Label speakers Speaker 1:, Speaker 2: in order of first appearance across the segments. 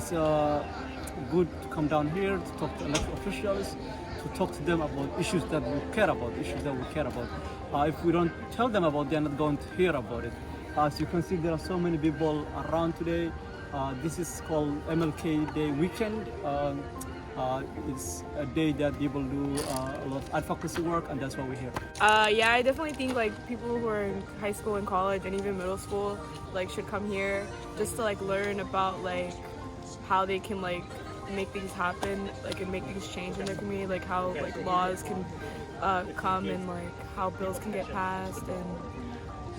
Speaker 1: it's good to come down here to talk to elected officials, to talk to them about issues that we care about, if we don't tell them about, they're not going to hear about it. As you can see, there are so many people around today. This is called MLK Day weekend. It's a day that people do a lot of advocacy work, and that's why we're here.
Speaker 2: Yeah, I definitely think like people who are in high school and college and even middle school like should come here just to like learn about like how they can like make things happen, like and make things change in their community, like how like laws can come and like how bills can get passed and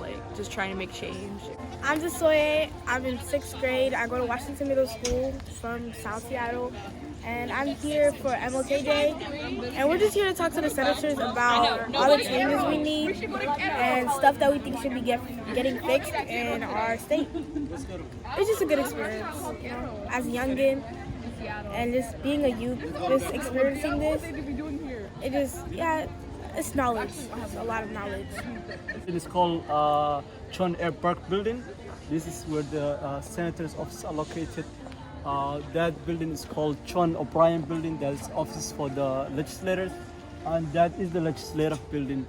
Speaker 2: like just trying to make change.
Speaker 3: I'm Jasoye. I'm in 6th grade. I go to Washington Middle School from South Seattle, and I'm here for MLK Day. And we're just here to talk to the senators about all the changes we need and stuff that we think should be getting fixed in our state. It's just a good experience, you know, as a youngin, and just being a youth, just experiencing this. It is, yeah, it's knowledge. It's a lot of knowledge.
Speaker 1: It is called John Air Park Building. This is where the senator's office are located. That building is called John O'Brien Building. That is office for the legislators, and that is the legislative building.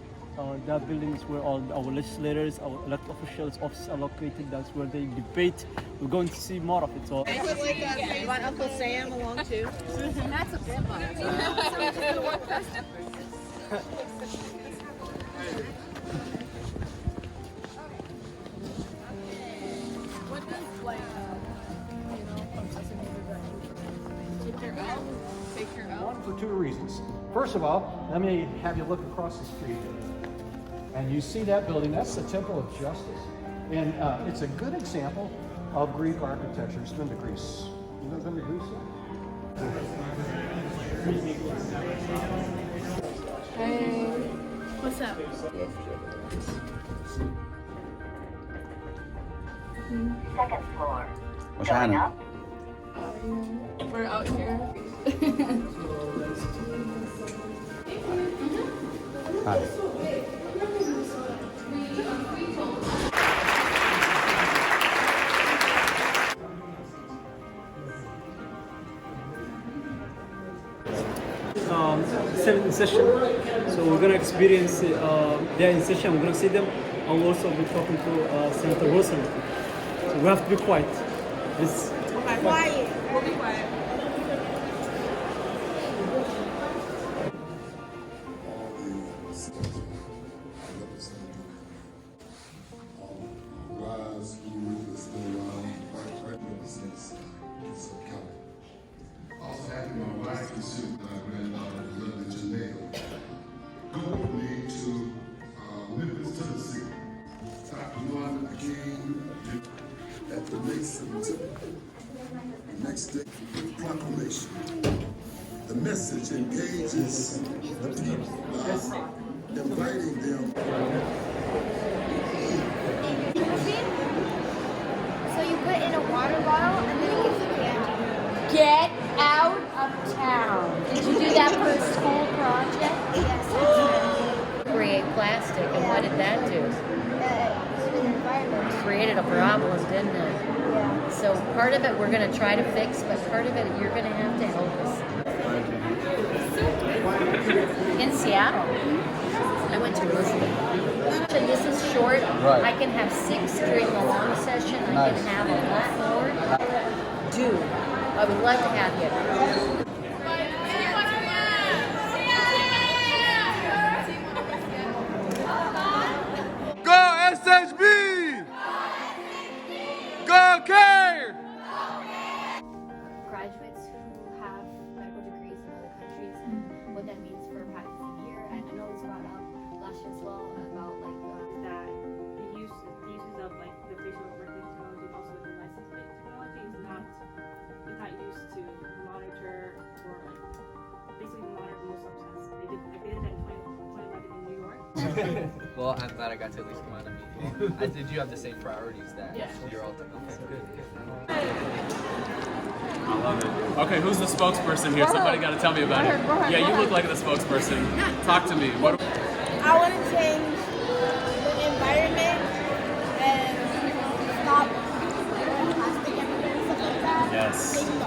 Speaker 1: That building is where all our legislators, our elected officials' offices are located. That's where they debate. We're going to see more of it. So.
Speaker 4: You want Uncle Sam along too? That's a good one.
Speaker 5: One, for two reasons. First of all, let me have you look across the street. And you see that building, that's the Temple of Justice. And it's a good example of Greek architecture. It's been to Greece. You know, been to Greece yet?
Speaker 3: Hey, what's up?
Speaker 6: Second floor.
Speaker 7: What's happening?
Speaker 2: We're out here.
Speaker 7: Hi.
Speaker 1: Senate in session, so we're going to experience their in session. We're going to see them, and we'll also be talking to Senator Wilson. So we have to be quiet. Please.
Speaker 3: Quiet.
Speaker 2: We'll be quiet.
Speaker 8: Also happy my wife can see my granddaughter, lovely Janelle. Go with me to Memphis, Tennessee. Dr. Martin Luther King at the Mason Temple. Next day, proclamation. The message engages the people by inviting them.
Speaker 3: So you put in a water bottle and then it gives you candy.
Speaker 4: Get out of town. Did you do that for a school project?
Speaker 3: Yes.
Speaker 4: Create plastic, and what did that do?
Speaker 3: The environment.
Speaker 4: Created a problem, didn't it?
Speaker 3: Yeah.
Speaker 4: So part of it we're going to try to fix, but part of it you're going to have to help us. In Seattle. I went to Roosevelt. And this is short.
Speaker 7: Right.
Speaker 4: I can have 6 during the long session. I
Speaker 7: Nice.
Speaker 4: can have a lot more. Do. I would love to have you.
Speaker 9: Go SHB! Go CAIR!
Speaker 10: Graduates who have medical degrees in other countries and what that means for practicing here. And I know it was brought up last year as well about like
Speaker 11: that the uses of like the facial recognition technology and also the license plate technology is not used to monitor or like basically monitor most substance. They did that in 2011 in New York.
Speaker 12: Well, I'm glad I got to at least come out of the meeting. Did you have the same priorities that you're all done? Okay, good.
Speaker 13: I love it. Okay, who's the spokesperson here? Somebody got to tell me about it. Yeah, you look like the spokesperson. Talk to me. What?
Speaker 3: I want to change the environment and stop plastic and stuff like that.
Speaker 13: Yes.
Speaker 3: Making the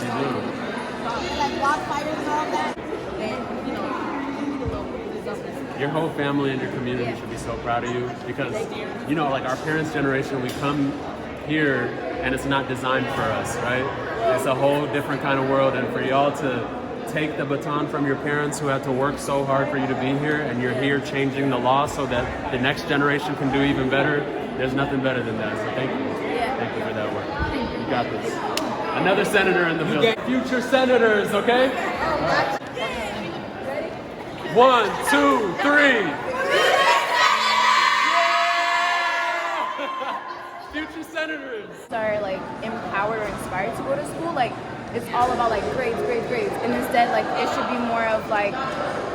Speaker 4: Like wildfires and all that.
Speaker 13: Your whole family and your community should be so proud of you because, you know, like our parents' generation, we come here and it's not designed for us, right? It's a whole different kind of world, and for y'all to take the baton from your parents who had to work so hard for you to be here, and you're here changing the law so that the next generation can do even better, there's nothing better than that. So thank you. Thank you for that work. You got this. Another senator in the building. Future senators, okay? 1, 2, 3. Future senators
Speaker 2: are like empowered or inspired to go to school. Like it's all about like grades, and instead like it should be more of like,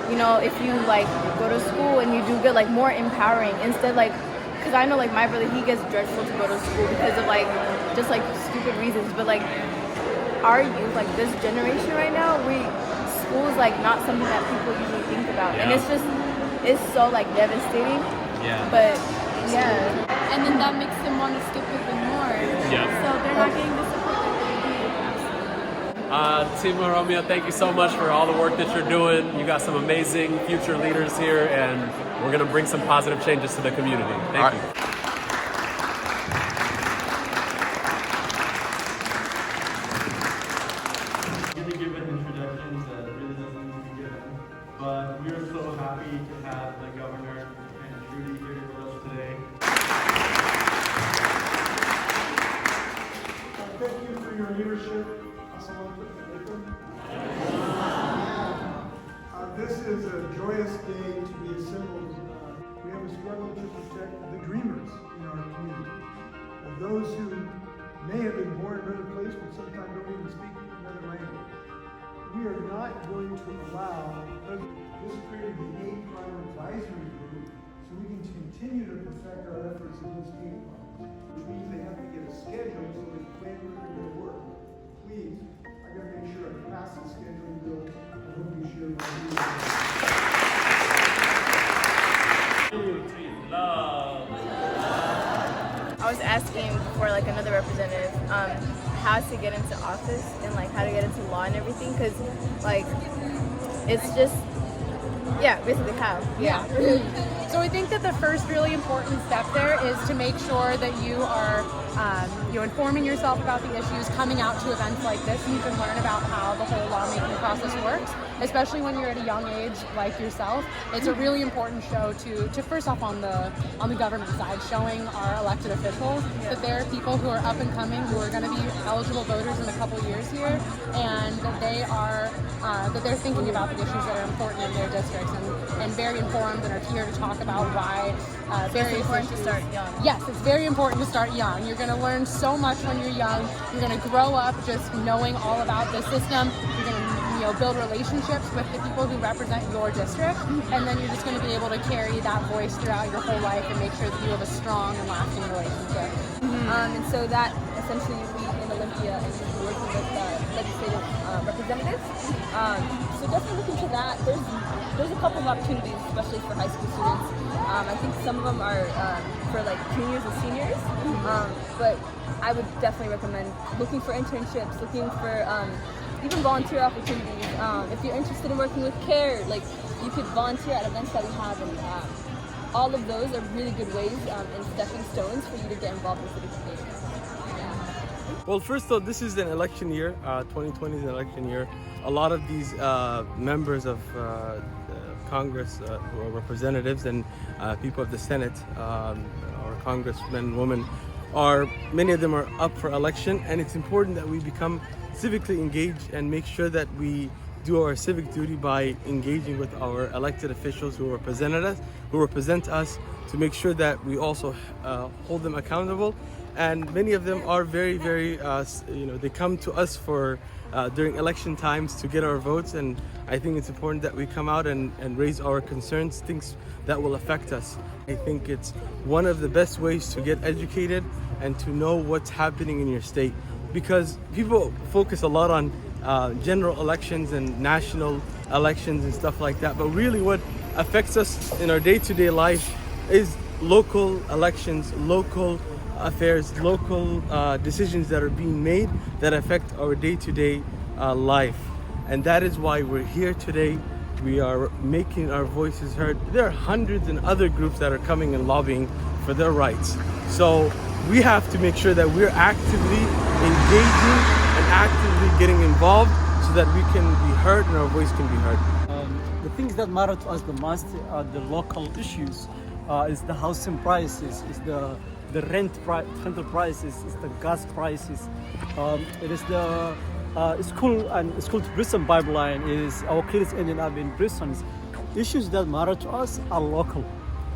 Speaker 2: you know, if you like go to school and you do good, like more empowering. Instead, like, because I know like my brother, he gets dreadful to go to school because of like just like stupid reasons. But like our youth, like this generation right now, school is like not something that people usually think about, and it's so like devastating. But
Speaker 14: and then that makes them want to skip even more. So they're not getting the support that they need.
Speaker 13: Team Oromia, thank you so much for all the work that you're doing. You got some amazing future leaders here, and we're going to bring some positive changes to the community. Thank you.
Speaker 1: I'm going to give an introduction that really doesn't need to be given, but we are so happy to have the governor and Judy here with us today.
Speaker 15: Thank you for your leadership. This is a joyous day to be assembled. We have a struggle to protect the dreamers in our community. Those who may have been born in another place but sometimes don't even speak another language. We are not going to allow this created the hate crime advisory group so we can continue to perfect our efforts against hate crimes, which means they have to get a schedule so they plan for their work. Please, I gotta make sure I pass the scheduling bill. I hope you share my views.
Speaker 2: I was asking for like another representative how to get into office and like how to get into law and everything, because like it's just basically how.
Speaker 14: So I think that the first really important step there is to make sure that you are informing yourself about the issues, coming out to events like this, and you can learn about how the whole lawmaking process works, especially when you're at a young age like yourself. It's a really important show to first off on the government side, showing our elected officials that there are people who are up and coming, who are going to be eligible voters in a couple years here, and that they're thinking about the issues that are important in their districts, and very informed, and are here to talk about why various
Speaker 2: important
Speaker 14: issues.
Speaker 2: To start young.
Speaker 14: Yes, it's very important to start young. You're going to learn so much when you're young. You're going to grow up just knowing all about the system. You're going to build relationships with the people who represent your district, and then you're just going to be able to carry that voice throughout your whole life and make sure that you have a strong and lasting relationship.
Speaker 16: And so that essentially we in Olympia and working with legislative representatives. So definitely look into that. There's a couple of opportunities, especially for high school students. I think some of them are for like juniors and seniors, but I would definitely recommend looking for internships, looking for even volunteer opportunities. If you're interested in working with CAIR, like you could volunteer at events that we have, and all of those are really good ways and stepping stones for you to get involved in civic engagement.
Speaker 17: Well, first of all, this is an election year. 2020 is an election year. A lot of these members of Congress, who are representatives, and people of the Senate, or congressmen and women, many of them are up for election, and it's important that we become civically engaged and make sure that we do our civic duty by engaging with our elected officials who represent us, to make sure that we also hold them accountable. And many of them are very, very, they come to us for during election times to get our votes, and I think it's important that we come out and raise our concerns, things that will affect us. I think it's one of the best ways to get educated and to know what's happening in your state, because people focus a lot on general elections and national elections and stuff like that, but really what affects us in our day-to-day life is local elections, local affairs, local decisions that are being made that affect our day-to-day life. And that is why we're here today. We are making our voices heard. There are hundreds and other groups that are coming and lobbying for their rights. So we have to make sure that we're actively engaging and actively getting involved so that we can be heard and our voice can be heard.
Speaker 1: The things that matter to us the most are the local issues. Is the housing prices, is the rental prices, is the gas prices. It is the school to prison pipeline. Is our kids ending up in prisons. Issues that matter to us are local.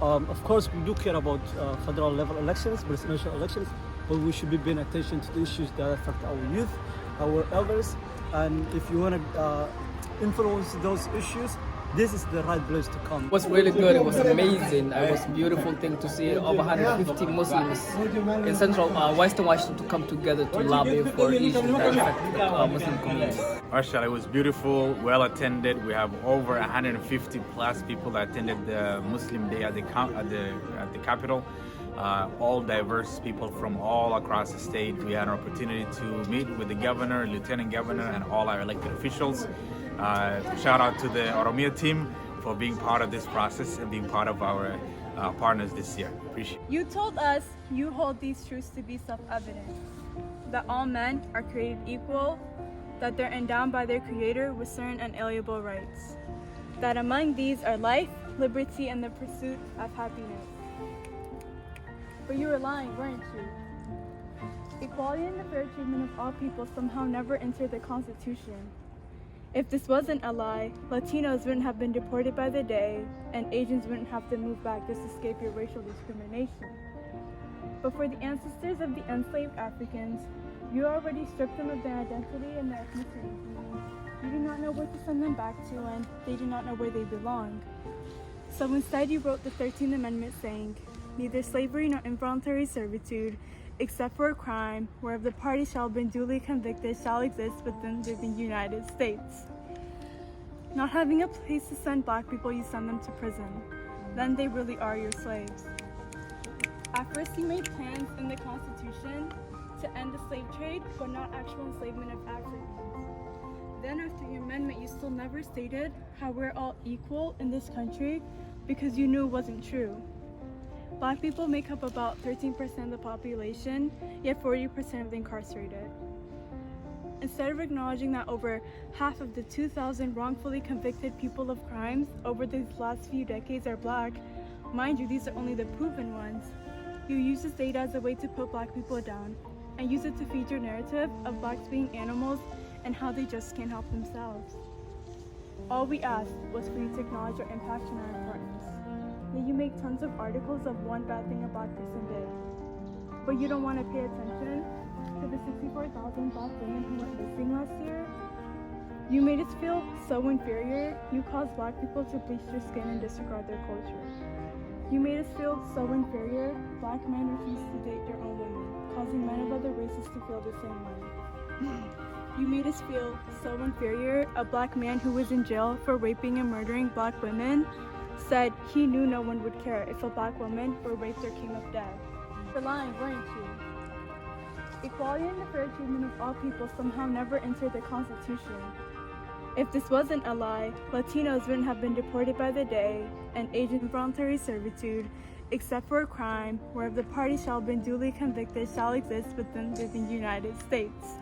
Speaker 1: Of course, we do care about federal level elections, presidential elections, but we should be paying attention to the issues that affect our youth, our elders, and if you want to influence those issues, this is the right place to come.
Speaker 18: It was really good. It was amazing. It was a beautiful thing to see over 150 Muslims in central Western Washington to come together to lobby for issues that affect the Muslim community.
Speaker 19: Mashallah, it was beautiful, well attended. We have over 150 plus people that attended the Muslim Day at the Capitol. All diverse people from all across the state. We had an opportunity to meet with the governor, lieutenant governor, and all our elected officials. Shout out to the Oromia team for being part of this process and being part of our partners this year. Appreciate it.
Speaker 20: You told us you hold these truths to be self-evident, that all men are created equal, that they're endowed by their Creator with certain unalienable rights, that among these are life, liberty, and the pursuit of happiness. But you were lying, weren't you? Equality and the fair treatment of all people somehow never entered the Constitution. If this wasn't a lie, Latinos wouldn't have been deported by the day, and Asians wouldn't have to move back just to escape your racial discrimination. But for the ancestors of the enslaved Africans, you already stripped them of their identity and their ethnicity. You do not know where to send them back to, and they do not know where they belong. So instead you wrote the 13th Amendment saying, neither slavery nor involuntary servitude, except for a crime whereof the party shall have been duly convicted, shall exist within the United States. Not having a place to send black people, you send them to prison. Then they really are your slaves. At first you made plans in the Constitution to end the slave trade, but not actual enslavement of Africans. Then after your amendment, you still never stated how we're all equal in this country because you knew it wasn't true. Black people make up about 13% of the population, yet 40% of the incarcerated. Instead of acknowledging that over half of the 2,000 wrongfully convicted people of crimes over these last few decades are black, mind you, these are only the proven ones, you use this data as a way to put black people down and use it to feed your narrative of blacks being animals and how they just can't help themselves. All we asked was for you to acknowledge our impact and our importance. Yet you make tons of articles of one bad thing a black person did. But you don't want to pay attention to the 64,000 black women who went missing last year. You made us feel so inferior, you caused black people to bleach their skin and disregard their culture. You made us feel so inferior, black men refused to date their own women, causing men of other races to feel the same way. You made us feel so inferior, a black man who was in jail for raping and murdering black women said he knew no one would care if a black woman were raped or came of death. You're lying, weren't you? Equality and the fair treatment of all people somehow never entered the Constitution. If this wasn't a lie, Latinos wouldn't have been deported by the day, and Asian involuntary servitude, except for a crime whereof the party shall have been duly convicted, shall exist within the United States.